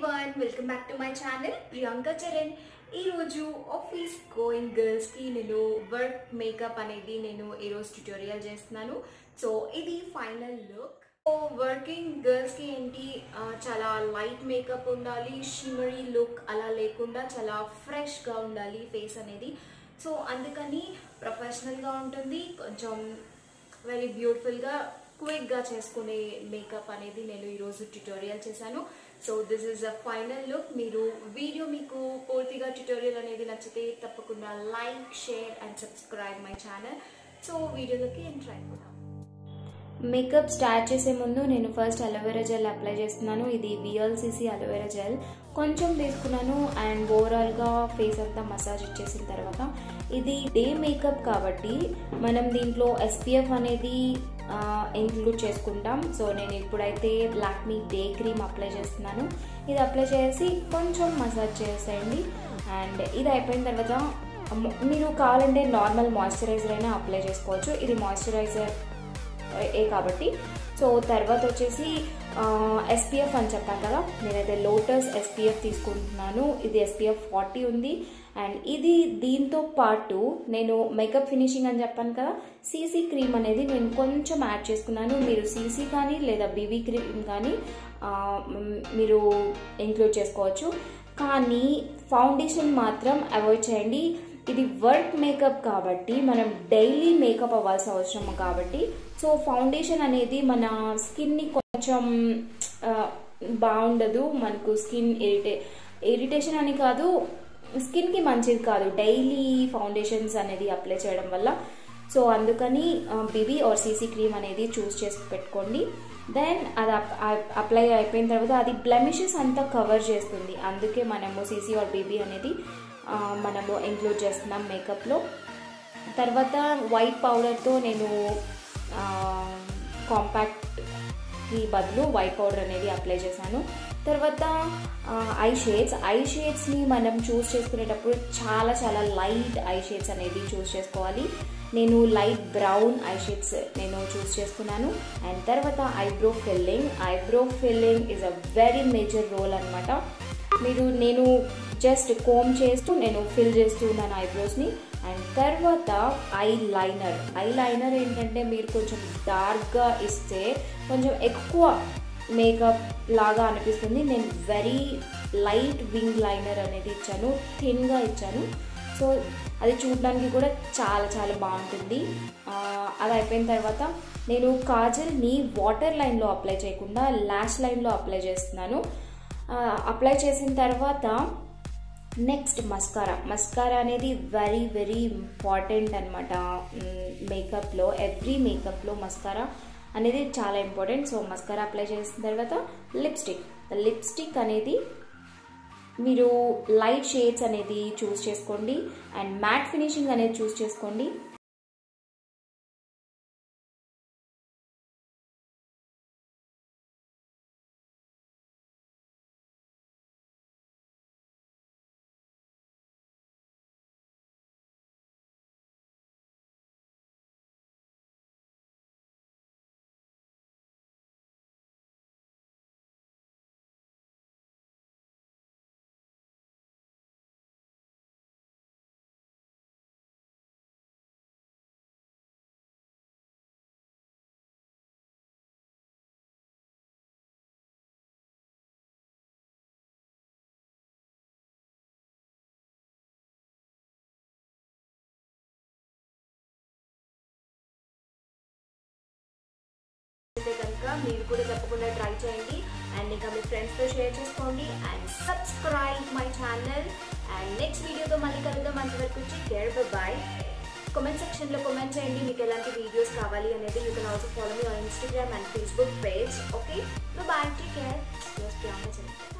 everyone, welcome back to my channel Priyanka Charan. ఈ రోజు office going girls కి నేను వర్క్ మేకప్ అనేది నేను ఈ రోజు ట్యుటోరియల్ చేస్తున్నాను. సో ఇది ఫైనల్ లుక్. వర్కింగ్ గర్ల్స్ కి ఏంటి చాలా లైట్ మేకప్ ఉండాలి, షిమరీ లుక్ అలా లేకుండా చాలా ఫ్రెష్ గా ఉండాలి ఫేస్ అనేది. సో అందుకని ప్రొఫెషనల్ గా ఉంటుంది, కొంచెం వెరీ బ్యూటిఫుల్ గా క్విక్ గా చేసుకునే మేకప్ అనేది నేను ఈ రోజు ట్యుటోరియల్ చేశాను. So this is a final look. మీరు వీడియో మీకు పూర్తిగా ట్యుటోరియల్ అనేది నచ్చితే తప్పకుండా like, share and subscribe my channel. So వీడియోలోకి ఎంటర్ అయిపోతాం. మేకప్ స్టార్ట్ చేసే ముందు నేను ఫస్ట్ అలోవెరా జెల్ అప్లై చేస్తున్నాను. ఇది VLCC అలోవెరా జెల్ కొంచెం తీసుకున్నాను అండ్ ఓవరాల్గా ఫేస్ అంతా మసాజ్ ఇచ్చేసిన తర్వాత, ఇది డే మేకప్ కాబట్టి మనం దీంట్లో SPF అనేది ఇంక్లూడ్ చేసుకుంటాం. సో నేను ఇప్పుడైతే లాక్మీ డే క్రీమ్ అప్లై చేస్తున్నాను. ఇది అప్లై చేసి కొంచెం మసాజ్ చేసేయండి. అండ్ ఇది అయిపోయిన తర్వాత మీరు కావాలంటే నార్మల్ మాయిశ్చరైజర్ అయినా అప్లై చేసుకోవచ్చు. ఇది మాయిశ్చరైజర్ కాబట్టి. సో తర్వాత వచ్చేసి SPF అని చెప్పాను కదా, నేనైతే లోటస్ SPF తీసుకుంటున్నాను. ఇది SPF 40 ఉంది. అండ్ ఇది దీంతో పాటు నేను మేకప్ ఫినిషింగ్ అని చెప్పాను కదా, CC క్రీమ్ అనేది నేను కొంచెం యాడ్ చేసుకున్నాను. మీరు CC కానీ లేదా BB క్రీమ్ కానీ మీరు ఇంక్లూడ్ చేసుకోవచ్చు. కానీ ఫౌండేషన్ మాత్రం అవాయిడ్ చేయండి. ఇది వర్క్ మేకప్ కాబట్టి మనం డైలీ మేకప్ అవ్వాల్సిన అవసరం కాబట్టి, సో ఫౌండేషన్ అనేది మన స్కిన్ని కొంచెం బాగుండదు. మనకు స్కిన్ ఇరిటేషన్ అని కాదు, స్కిన్కి మంచిది కాదు డైలీ ఫౌండేషన్స్ అనేది అప్లై చేయడం వల్ల. సో అందుకని BB ఆర్ CC క్రీమ్ అనేది చూస్ చేసి పెట్టుకోండి. దెన్ అది అప్లై అయిపోయిన తర్వాత అది బ్లెమిషెస్ అంతా కవర్ చేస్తుంది. అందుకే మనము CC ఆర్ BB అనేది మనము ఇంక్లూడ్ చేస్తున్నాం మేకప్లో. తర్వాత వైట్ పౌడర్తో నేను కాంపాక్ట్కి బదులు వైట్ పౌడర్ అనేది అప్లై చేశాను. తర్వాత ఐ షేడ్స్ని మనం చూస్ చేసుకునేటప్పుడు చాలా లైట్ ఐ షేడ్స్ అనేది చూస్ చేసుకోవాలి. నేను లైట్ బ్రౌన్ ఐ షేడ్స్ నేను చూస్ చేసుకున్నాను. అండ్ తర్వాత eyebrow filling is a very major role అనమాట. నేను జస్ట్ కోమ్ చేస్తూ నేను ఫిల్ చేస్తూ ఉన్నాను ఐబ్రోస్ని. అండ్ తర్వాత ఐ లైనర్ ఏంటంటే మీరు కొంచెం డార్క్గా ఇస్తే కొంచెం ఎక్కువ మేకప్ లాగా అనిపిస్తుంది. నేను వెరీ లైట్ వింగ్ లైనర్ అనేది ఇచ్చాను, థిన్గా ఇచ్చాను. సో అది చూడడానికి కూడా చాలా బాగుంటుంది. అది అయిపోయిన తర్వాత నేను కాజల్ని వాటర్ లైన్లో అప్లై చేయకుండా లాష్ లైన్లో అప్లై చేస్తున్నాను. అప్లై చేసిన తర్వాత నెక్స్ట్ మస్కారా అనేది వెరీ ఇంపార్టెంట్ అనమాట మేకప్లో. ఎవ్రీ మేకప్లో మస్కారా అనేది చాలా ఇంపార్టెంట్. సో మస్కారా అప్లై చేసిన తర్వాత లిప్స్టిక్ అనేది మీరు లైట్ షేడ్స్ అనేది చూస్ చేసుకోండి అండ్ మ్యాట్ ఫినిషింగ్ అనేది చూస్ చేసుకోండి. కనుక మీరు కూడా తప్పకుండా ట్రై చేయండి అండ్ ఇంకా మీ ఫ్రెండ్స్తో షేర్ చేసుకోండి and subscribe my channel. And next వీడియోతో మళ్ళీ కలుద్దాం. అంతవరకు కేర్, బాయ్. కామెంట్ సెక్షన్లో కామెంట్ చేయండి మీకు ఎలాంటి వీడియోస్ కావాలి అనేది. You can also follow me on Instagram and Facebook page. Okay, bye, take care.